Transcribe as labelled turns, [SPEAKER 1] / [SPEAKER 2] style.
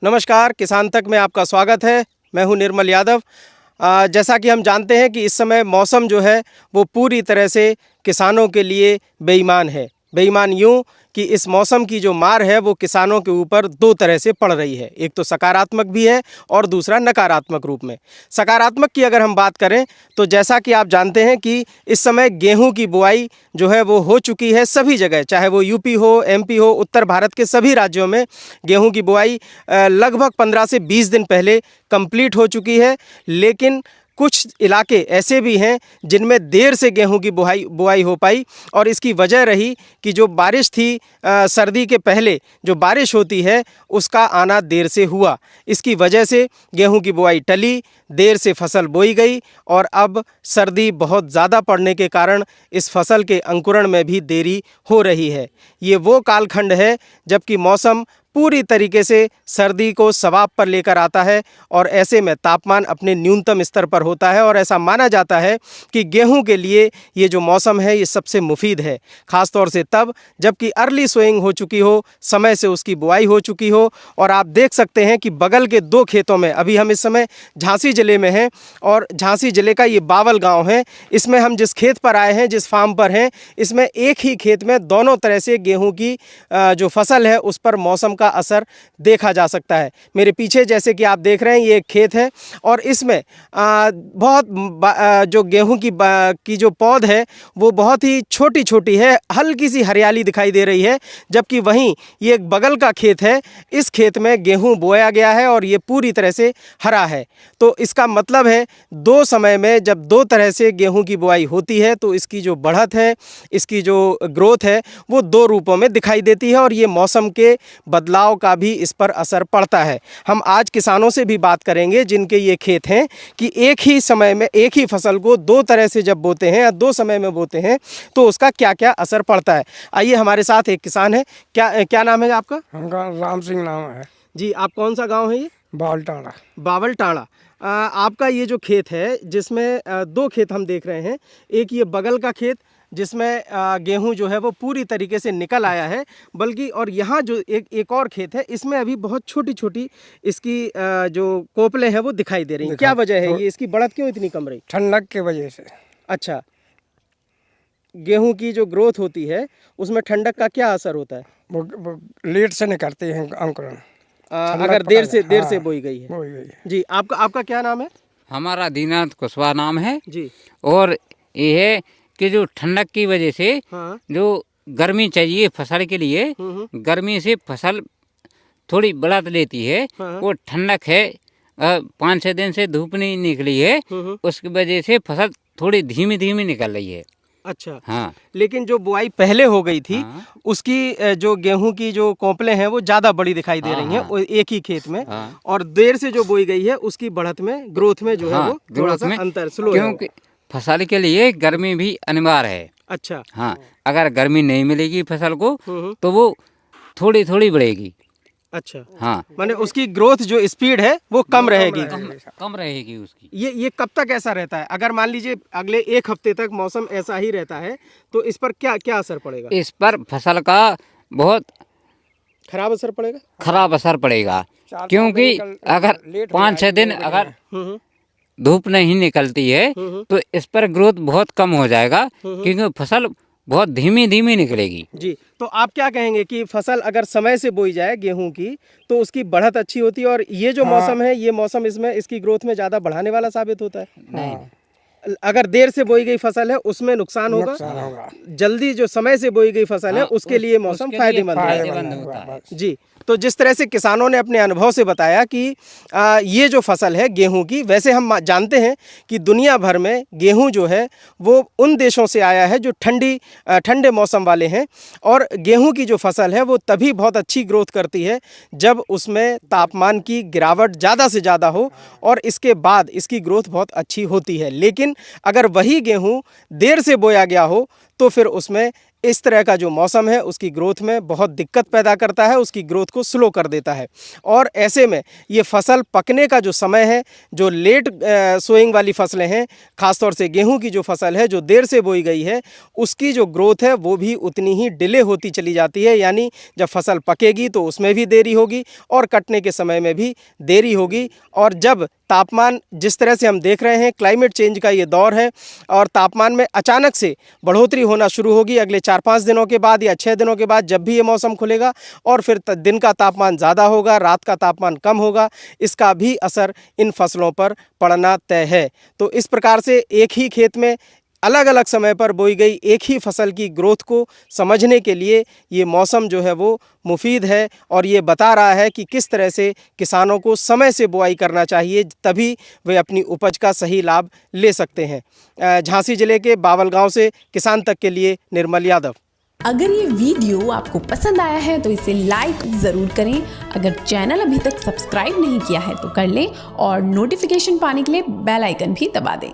[SPEAKER 1] नमस्कार, किसान तक में आपका स्वागत है। मैं हूं निर्मल यादव। जैसा कि हम जानते हैं कि इस समय मौसम जो है वो पूरी तरह से किसानों के लिए बेईमान है। बेईमान यूँ कि इस मौसम की जो मार है वो किसानों के ऊपर दो तरह से पड़ रही है। एक तो सकारात्मक भी है और दूसरा नकारात्मक रूप में। सकारात्मक की अगर हम बात करें तो जैसा कि आप जानते हैं कि इस समय गेहूं की बुआई जो है वो हो चुकी है सभी जगह, चाहे वो यूपी हो, एमपी हो, उत्तर भारत के सभी राज्यों में गेहूं की बुआई लगभग 15 से 20 दिन पहले कंप्लीट हो चुकी है। लेकिन कुछ इलाके ऐसे भी हैं जिनमें देर से गेहूं की बुआई हो पाई और इसकी वजह रही कि जो बारिश थी सर्दी के पहले जो बारिश होती है उसका आना देर से हुआ। इसकी वजह से गेहूं की बुआई टली, देर से फसल बोई गई और अब सर्दी बहुत ज़्यादा पड़ने के कारण इस फसल के अंकुरण में भी देरी हो रही है। ये वो कालखंड है जबकि मौसम पूरी तरीके से सर्दी को सवाब पर लेकर आता है और ऐसे में तापमान अपने न्यूनतम स्तर पर होता है और ऐसा माना जाता है कि गेहूं के लिए ये जो मौसम है ये सबसे मुफीद है, ख़ास तौर से तब जबकि अर्ली सोइंग हो चुकी हो, समय से उसकी बुआई हो चुकी हो। और आप देख सकते हैं कि बगल के दो खेतों में, अभी हम इस समय झांसी ज़िले में हैं और झांसी ज़िले का ये बावल गाँव है। इसमें हम जिस खेत पर आए हैं, जिस फार्म पर हैं, इसमें एक ही खेत में दोनों तरह से गेहूँ की जो फसल है उस पर मौसम का असर देखा जा सकता है। मेरे पीछे जैसे कि आप देख रहे हैं ये एक खेत है और इसमें जो गेहूं की जो पौध है वो बहुत ही छोटी छोटी है, हल्की सी हरियाली दिखाई दे रही है। जबकि वहीं ये एक बगल का खेत है, इस खेत में गेहूं बोया गया है और ये पूरी तरह से हरा है। तो इसका मतलब है दो समय में जब दो तरह से गेहूं की बुआई होती है तो इसकी जो बढ़त है, इसकी जो ग्रोथ है वो दो रूपों में दिखाई देती है और ये मौसम के बदलाव का भी इस पर असर पड़ता है। हम आज किसानों से भी बात करेंगे जिनके ये खेत हैं कि एक ही समय में एक ही फसल को दो तरह से जब बोते हैं या दो समय में बोते हैं तो उसका क्या क्या असर पड़ता है। आइए, हमारे साथ एक किसान है। क्या नाम है आपका?
[SPEAKER 2] हमका राम सिंह नाम है
[SPEAKER 1] जी, आप कौन सा गाँव है ये?
[SPEAKER 2] बावलटाड़ा।
[SPEAKER 1] बावलटाड़ा। आपका ये जो खेत है जिसमें दो खेत हम देख रहे हैं, एक ये बगल का खेत जिसमें गेहूं जो है वो पूरी तरीके से निकल आया है, बल्कि और यहाँ जो एक और खेत है इसमें अभी बहुत छोटी छोटी इसकी जो कोपले हैं वो दिखाई दे रही हैं। क्या वजह है, ये इसकी बढ़त क्यों इतनी कम रही?
[SPEAKER 2] ठंडक के वजह से।
[SPEAKER 1] अच्छा, गेहूं की जो ग्रोथ होती है उसमें ठंडक का क्या असर होता है?
[SPEAKER 2] वो लेट से निकलते हैं अंकुरण।
[SPEAKER 1] अगर देर से बोई गई है।
[SPEAKER 2] बोई गई है।
[SPEAKER 1] जी, आपका क्या नाम है?
[SPEAKER 3] हमारा दीनानाथ कुशवाहा नाम है।
[SPEAKER 1] जी।
[SPEAKER 3] और ये है कि जो ठंडक की वजह से
[SPEAKER 1] हाँ।
[SPEAKER 3] जो गर्मी चाहिए फसल के लिए, गर्मी से फसल थोड़ी बढ़त लेती है।
[SPEAKER 1] हाँ।
[SPEAKER 3] वो ठंडक है, 5-6 दिन से धूप नहीं निकली है, उसकी वजह से फसल थोड़ी धीमी धीमी निकल रही है।
[SPEAKER 1] अच्छा।
[SPEAKER 3] हाँ,
[SPEAKER 1] लेकिन जो बुआई पहले हो गई थी उसकी जो गेहूं की जो कोपलें हैं वो ज़्यादा बड़ी दिखाई दे रही हैं वो एक ही खेत में। और देर से जो बोई गई है उसकी बढ़त में, ग्रोथ में जो है वो थोड़ा सा अंतर स्लो है।
[SPEAKER 3] क्योंकि फसल के लिए गर्मी भी अनिवार्य है।
[SPEAKER 1] अच्छा।
[SPEAKER 3] हाँ, अगर गर्मी नहीं मिलेगी फसल को तो वो थोड़ी थोड़ी बढ़ेगी।
[SPEAKER 1] अच्छा।
[SPEAKER 3] हाँ,
[SPEAKER 1] माने उसकी ग्रोथ जो स्पीड है वो कम रहेगी।
[SPEAKER 3] कम रहेगी उसकी।
[SPEAKER 1] ये कब तक ऐसा रहता है? अगर मान लीजिए अगले एक हफ्ते तक मौसम ऐसा ही रहता है तो इस पर क्या क्या असर पड़ेगा?
[SPEAKER 3] इस पर फसल का बहुत
[SPEAKER 1] खराब असर पड़ेगा।
[SPEAKER 3] खराब असर पड़ेगा, क्योंकि अगर 5-6 दिन अगर धूप नहीं निकलती है तो इस पर ग्रोथ बहुत कम हो जाएगा, क्योंकि फसल बहुत धीमी धीमी निकलेगी।
[SPEAKER 1] जी, तो आप क्या कहेंगे कि फसल अगर समय से बोई जाए गेहूं की तो उसकी बढ़त अच्छी होती है और ये जो मौसम है ये मौसम इसमें इसकी ग्रोथ में ज़्यादा बढ़ाने वाला साबित होता है?
[SPEAKER 3] नहीं,
[SPEAKER 1] अगर देर से बोई गई फसल है उसमें नुकसान होगा। जल्दी जो समय से बोई गई फसल है उसके लिए मौसम फायदेमंद है। जी, तो जिस तरह से किसानों ने अपने अनुभव से बताया कि ये जो फसल है गेहूं की, वैसे हम जानते हैं कि दुनिया भर में गेहूं जो है वो उन देशों से आया है जो ठंडे मौसम वाले हैं और गेहूं की जो फसल है वो तभी बहुत अच्छी ग्रोथ करती है जब उसमें तापमान की गिरावट ज़्यादा से ज़्यादा हो और इसके बाद इसकी ग्रोथ बहुत अच्छी होती है। लेकिन अगर वही गेहूं देर से बोया गया हो तो फिर उसमें इस तरह का जो मौसम है उसकी ग्रोथ में बहुत दिक्कत पैदा करता है, उसकी ग्रोथ को स्लो कर देता है। और ऐसे में ये फसल पकने का जो समय है, जो लेट सोइंग वाली फसलें हैं, ख़ासतौर से गेहूं की जो फसल है जो देर से बोई गई है, उसकी जो ग्रोथ है वो भी उतनी ही डिले होती चली जाती है। यानी जब फसल पकेगी तो उसमें भी देरी होगी और कटने के समय में भी देरी होगी। और जब तापमान जिस तरह से हम देख रहे हैं, क्लाइमेट चेंज का ये दौर है और तापमान में अचानक से बढ़ोतरी होना शुरू होगी अगले 4-5 दिनों के बाद या 6 दिनों के बाद, जब भी ये मौसम खुलेगा, और फिर दिन का तापमान ज़्यादा होगा, रात का तापमान कम होगा, इसका भी असर इन फसलों पर पड़ना तय है। तो इस प्रकार से एक ही खेत में अलग अलग समय पर बोई गई एक ही फसल की ग्रोथ को समझने के लिए ये मौसम जो है वो मुफीद है और ये बता रहा है कि किस तरह से किसानों को समय से बुआई करना चाहिए, तभी वे अपनी उपज का सही लाभ ले सकते हैं। झांसी जिले के बावल गांव से किसान तक के लिए निर्मल यादव।
[SPEAKER 4] अगर ये वीडियो आपको पसंद आया है तो इसे लाइक ज़रूर करें। अगर चैनल अभी तक सब्सक्राइब नहीं किया है तो कर लें और नोटिफिकेशन पाने के लिए बेल आइकन भी दबा दें।